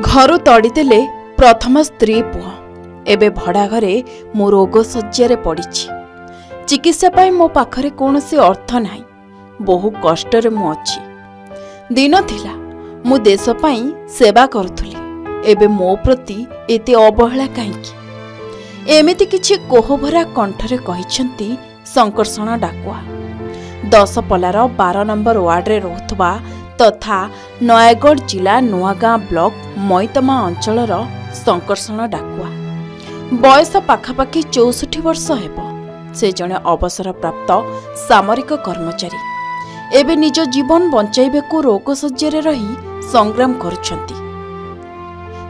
घरु तड़ीदेले प्रथम स्त्री पुह एबे भड़ा घरे मो रोग शज्यारे पड़िछि। चिकित्सा पाई मो पाखरे कोनोसी अर्थ नाही। बहु कष्टरे मु अछि। दिन थिला मु देश पाई सेवा करुथुली। एबे मो प्रति एते अवहेला काहेकि? एमिति किछि कोहभरा कंठरे कहिछंती संकर्षण डाकुआ। दशपल्लार 12 नंबर वार्ड रे रहुथबा तथा नयागढ़ जिला नुआगाँ ब्लॉक मैतमा अंचलर संकर्षण डाकुआ। बयस पाखापाखि 64 वर्ष हेब। से जणे अवसर प्राप्त सामरिक कर्मचारी एबे निज जीवन बंचाइबेकु रोगशज्यारे रही संग्राम करुछंती।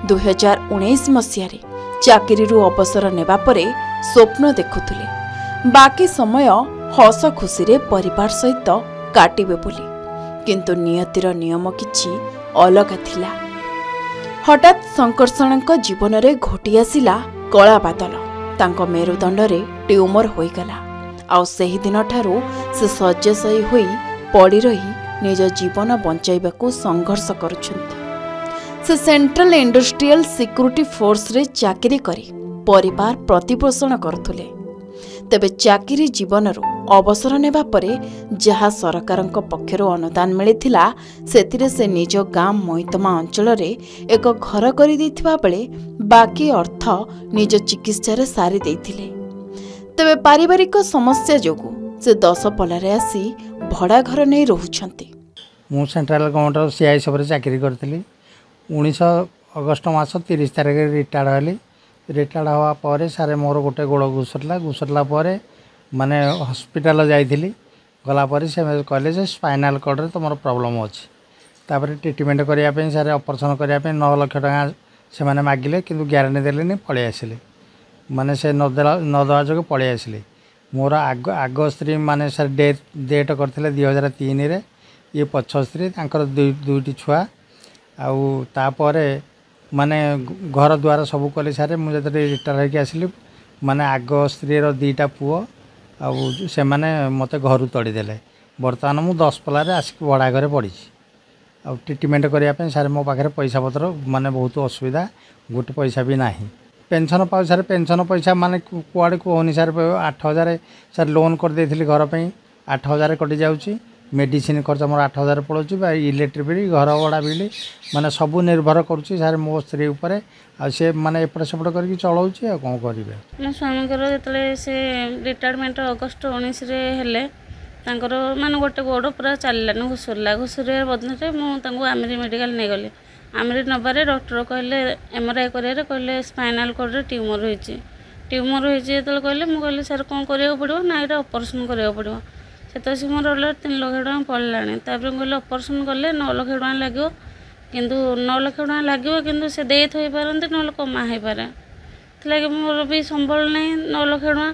2019 मसीहारे चाकरीरू अवसर नेबा परे स्वप्न देखुथिले बाकी समय हस खुशी रे परिवार सहित काटिबे बोली, किंतु नियतिर नियम किछि अलगा थिला। हठात संकर्षणक जीवन रे घोटी आसिला कला बादल। तांको मेरुदंड रे ट्यूमर होई गला। आउ सेही दिन ठारू से शय्याशायी होई पड़ी रही निज जीवन बंचाइबाकू संघर्ष करुछंती। से सेंट्रल इंडस्ट्रियल सिक्यूरिटी फोर्स रे चाकरी करी परिवार प्रतिपोषण करुथुले। तेबे चाकरी जीवनरू अवसर नेबा परे जहा सरकारक पक्षरु अनुदान मिलिथिला सेतिरे से निज गाँ मैतमा अंचल रे एक घर करि दैथिबा बेले बाकी अर्थ निज चिकित्सा रे सारी दैथिले। तेबे पारिवारिक समस्या जोगु से 10 पल्लारे आसी भड़ा घर नै रहुछंती। मु सेंट्रल गवर्नमेंट सीआई सबरे चाकरी करथिली। 19 अगस्त मास 30 तारिख रिटायर्ड हली। रिटायर्ड हवा पर सारे मोर गोटे गोड़ घुसरला पर माने हॉस्पिटल जाइथिली। गला पर से कहले जे स्पाइनल कॉर्ड रे तुम प्रॉब्लम अछि। तापर ट्रीटमेंट करिया पे सारे ऑपरेशन करिया पे 9 लाख टका से माने मागिले, किंतु गारंटी देलेनी पळे आसिले। माने से नदवा जग पळे आसिले। मोर आग स्त्री माने सर डेट करथिले 2003 रे। ये पछ स्त्री तांकर दुईटी छुआ आउ तापरे माने घर द्वार सब कले सारे मुझे रिटायर होकर आसली। माने आग स्त्री दीटा पुओ आउ से माने मते घर तड़ीदेले। बर्तमान मु 10 पल्लारे आसिक भड़ा घरे पड़ी। आउ ट्रीटमेंट करने सारे मो पाखे पैसा पत्र माने बहुत असुविधा। गोटे पैसा भी नहीं। पेंशन पाऊ सारे पेंशन पैसा माने कुआड़े कहनी सारे 8000 सारे लोन कर देथिली घर पे 8000 कटि जाउची। मेडिसिन खर्च मोर 8000 पड़ोची। इलेक्ट्रिक बिल घर भड़ा बिल माने सबू निर्भर करुच्ची सारे मो स्त्री उपरे। आ से माने एपट सेपट करके चलाउची। आ कोन करिवे मो स्वामी कर जतले से रिटायरमेंट अगस्त 19 रे हेले तांकर माने गोटे गोड़ पूरा चललान घुसुरे बदले मु तांको आमिरी मेडिकल नै गले। आमिरी नबारे डॉक्टर कहले एमआरआई करिया कहले स्पाइनल कॉर्ड रे ट्यूमर होईची। ट्यूमर होईची जतले कहले मु कहले सर कोन करिया पड़िबो ना एटा ऑपरेशन करिया पड़िबो। से मोर 3 लाख टका पड़लानी। तापर कहले ऑपरेशन कले 9 लाख टका लागो, किंतु 9 लाख टका लागो किंतु से डेथ होई पारंते न कमा होई पारे। थलागे मोर भी संबल नै 9 लाख टका।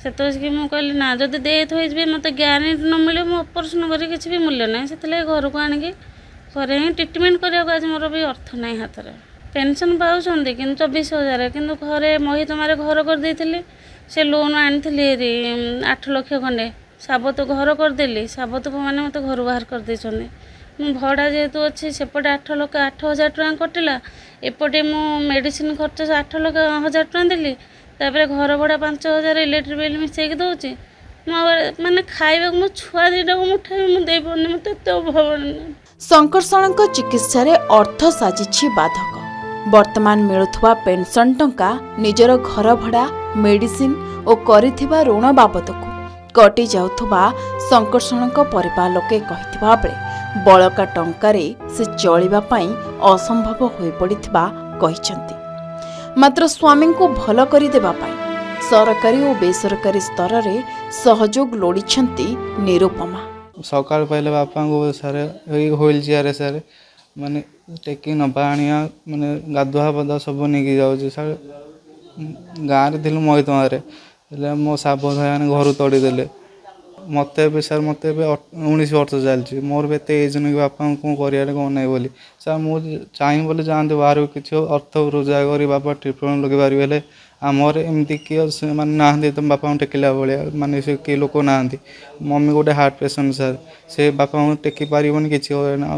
से मु कहली ना जदि डेथ होई जबे मते गारंटी न मिले मु ऑपरेशन करी किछि भी मूल्य नै। सेतले घर को आनि के घरे ट्रीटमेंट करिया आज मोर भी अर्थ नै हाथ रे। पेंशन पाउछंदी किंतु 24,000 किंतु घरे मही तुम्हारे घर कर देथिली। से लोन आनिथिली 8 लाख खंडे साबत घर करदेली। साबत को माने मत घर बाहर कर देछनी। मु भड़ा जेतु अच्छी सेपटे 8 लाख 8,000 टका कटिला। एपटे मु मेडिसिन खर्च 8 लाख 1,000 टका देली। तापर घर भड़ा 5,000 इलेक्ट्रिक बिल मिसेक दउची। माने खाइबा मु छुआ दिटा को मुठाई मु देई पने मते एते अभाव। संकर्षणक चिकित्सा रे अर्थ साजिछि बाधक। वर्तमान मिलुथुवा पेंशन टंका निजर घर भड़ा मेडिसिन ओ करिथिबा ऋण बाबतकू कटि जाउथुबा संकर्षणक परिवार लोके कहिथिबा बेले बळका टंकारे से चलिबा पई असंभव होई पड़िथिबा कहिसंती। मात्र स्वामी को भल करि देबा पई सरकारी और बेसरकारी स्तर रे सहयोग लोडिछंती निरुपमा। सकाळ पहिले बापा को सारे व्हील चेयर सारे माने टेकी न पानिया माने गाधुआ पदा सब नेकी जाउची। सारे गाँ रे दिलु मोहितमारे मो साब भाई घर तड़ी देले। मत सर मत 19 वर्ष चलती। मोर भी एत एज नहीं बापा कौन कर कौन नहीं बोली सर मुझे चाहिए बोले जाते बाहर किसी अर्थ रोजगार कर बापा ट्रिटमेंट लगे पारे। आमर एमती किए मैंने ना तुम बापा टेकिला भाया मानने से किए लोक ना मम्मी गोटे हार्ट पेसेंट सर से बापा टेकी पारन कि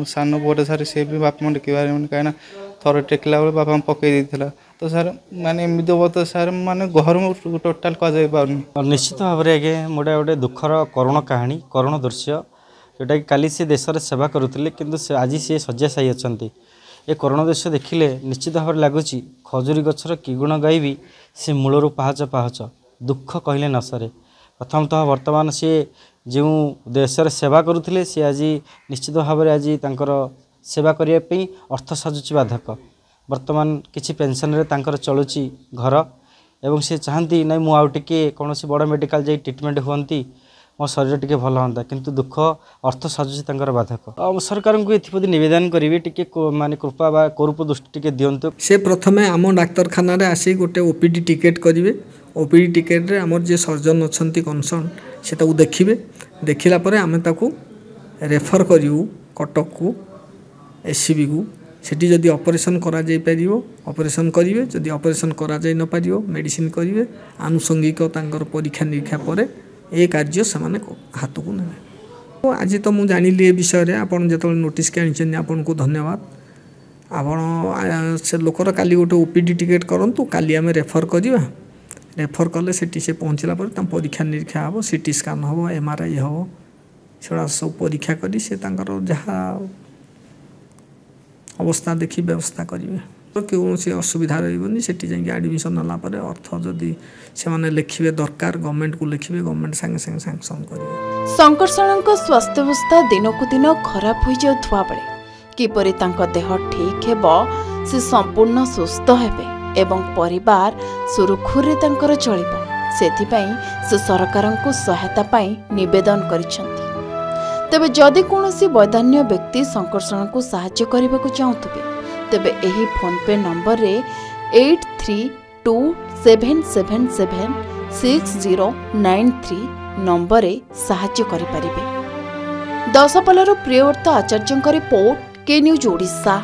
सान पुटे सर से भी बापा टेकी पारे कहीं थर टेकला बेले बापा पकई देइथिला तो सर माने एमिति हो तो सर माने घर टोटाल कह जाई पाउनी। निश्चित भाव में आगे मोटा गोटे दुखर करुण कहानी करुण दृश्य जोटा कि काली से देशर सेवा करुले किंतु आज सी शଯ୍ୟାଶାयୀ अच्छा ये करुण दृश्य देखिले निश्चित भाव में लगुच खजुरी गछर कि गुण गायबी से मूलर पाहच पाहच दुख कहले न सरे। प्रथमतः वर्तमान सी जो देशर सेवा करुले सी आज निश्चित भाव में आज तांकर सेवा करने अर्थ साजुची बाधक वर्तमान किसी पेंशन रे चलुची घर एवं से चाहती ना मु आउ टिके कौन बड़ मेडिकल जाई ट्रिटमेंट हुंती मो शरीर टिके भल हाँ किंतु दुख अर्थ साजुची बाधक सरकार को एप्रति नवेदन करी टिके माने कृपा बा करूप दृष्टि टिके दियंतु। से प्रथमे आम डाक्तरखाना आसी गोटे ओपीडी टिकेट करेंगे ओपीडी टिकेट रे आमर जे सर्जन अच्छा कनसर्न से देखिए देखला आम ताकू रेफर करूँ कटक को एससीबी को सेठी जदि ऑपरेशन करा जाई परियो ऑपरेशन करिवे जदि ऑपरेशन करा जाई न परियो मेडिसिन करिवे आनुषंगिक तांकर परीक्षा निरीक्षा पर ए कार्य से हाथ को नेबे। तो आज तो मुझे जानिली ए विषय रे आपण जत नोटिस के आनिछन आपण को धन्यवाद। आपण से लोकर काली गोटे ओपीडी टिकेट करंतु काली आमे रेफर करिवा रेफर कले सेठी से पहुँचला पर ता परीक्षा निरीक्षा हो सीटी स्कैन हो एमआरआई हो सेड़ा सब परीक्षा करी से तांकर जहा अवस्था देखी व्यवस्था करेंगे तो कौन सी असुविधा रही से एडमिशन नालापर अर्थ जदि से लिखे दरकार गवर्नमेंट को लिखे गवर्नमेंट संगे संगे सैंक्शन करेंगे। शंकरशरण स्वास्थ्यावस्था दिनक दिन खराब हो जाउथवा बेले किपरि तांको देह ठीक हेबो से संपूर्ण सुस्थ हेबे एवं परिवार सुरखुरे तांकर चलिबो सेथिपई से सरकारंको सहायता पाई निवेदन करिसंती। तेबे जदि कौनसी वैधान्य व्यक्ति शंकरशरण को साहाय्य करने को चाहूबे तेबे एही फोन पे नंबर रे 8327776093 नंबर रे साहाय्य करि परिबे। दशपल्लार प्रियव्रत आचार्य रिपोर्ट के न्यूज ओडिशा।